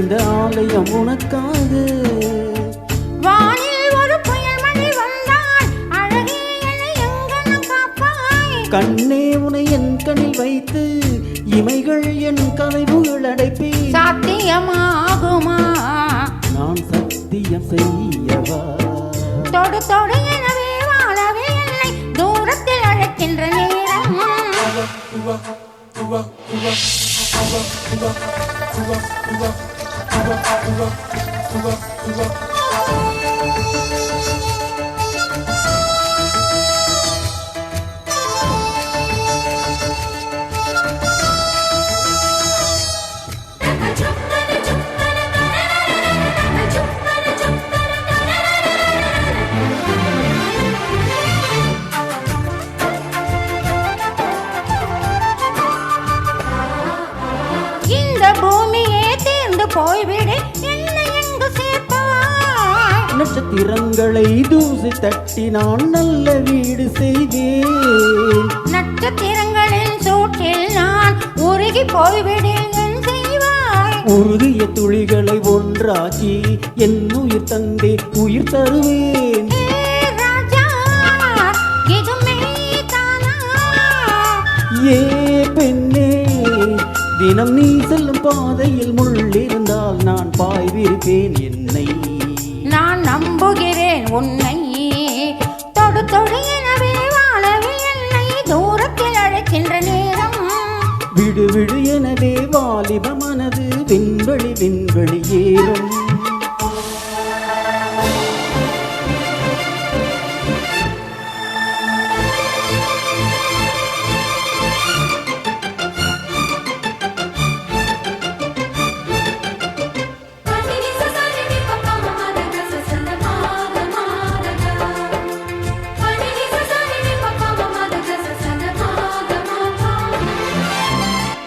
இந்த ஆலயம் உனக்காக. வானில் ஒரு புயல் மழை வந்தால் அழகே என்னை எங்கனம் காப்பாய். கண்ணே உனை என் கண்ணில் வைத்து இமைகள் என் கனவுகள் அடைப்பே. சாத்தியமாகுமா? நான் சத்தியம் செய்யவா? தொடு தொடு எனவே வாழவே என்னை தூரத்தில் அழைக்கின்ற நேரம். இந்த பூமியே தீர்ந்து போய்விடு, என்னை எங்கு சேர்ப்பாய்? நட்சத்திரங்களை தூசி தட்டி நான் நல்ல வீடு செய்வேன். நட்சத்திரங்களின் சூட்டில் நான் உருகி போய்விடேன், என் செய்வாய்? உருகிய துளிகளை ஒன்றாக்கி என் உயிர் தந்தே உயிர் தருவேன். ஏ ராஜா, இது மெய்தானா? ஏ பெண்ணே, தினம் நீ செல்லும் பாதையில் முள்ளிருந்தால் நான் பாய்விருப்பேன். என்னை நான் நம்புகிறேன் உன்னை. தொடு தொடு எனவே வாழவே என்னை தூரத்தில் அழைக்கின்ற நேரம். விடு விடு எனவே வாலிப மனது விண்வெளி விண்வெளி ஏறும்.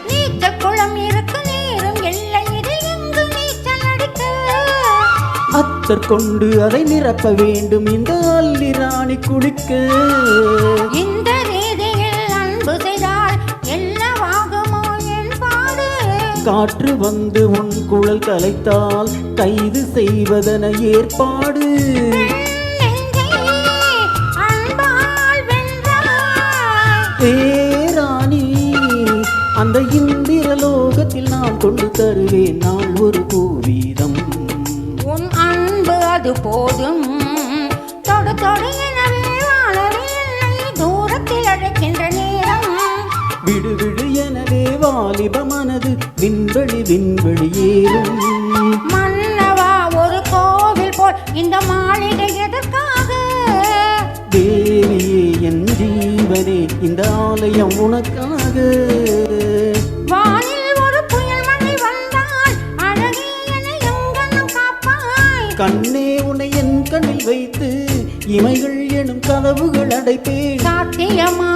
நீச்சல் குளம் இருக்கு, நீரும் எல்லை, இதில் எங்கு நீச்சல் அடிக்க? அத்தர் கொண்டு அதை நிரப்ப வேண்டும் இந்த அல்லி ராணி குளிக்க. இந்த ரீதியில் அன்பு செய்தால் என்னவாகுமோ என் பாடு? காற்று வந்து உன் குழல் கலைத்தால் கைது செய்வதன ஏற்பாடு. நெஞ்சை அன்பால் வென்றாய். தேராணி, அந்த இந்திர லோகத்தில் நான் கொண்டு தருவேன் நாள் ஒரு பூவீதம். உன் அன்பு அது போதும். தொடு தொடு எனவே வாழவே என்னை தூரத்தில் அழைக்கின்ற நேரம். விடு விடு எனவே வாலிப மனது விண்வெளி விண்வெளி ஏறும். மன்னவா, ஒரு கோவில் போல் இந்த மாளிகை எதற்காக? தேவியே என் ஜீவனே, இந்த ஆலயம் உனக்காக. வானில் ஒரு புயல் மழை வந்தால் அழகே என்னை எங்கனம் காப்பாய். கண்ணே உன்னை என் கண்ணில் வைத்து இமைகள் எனும் கதவுகள் அடைப்பேன். சாத்தியமா?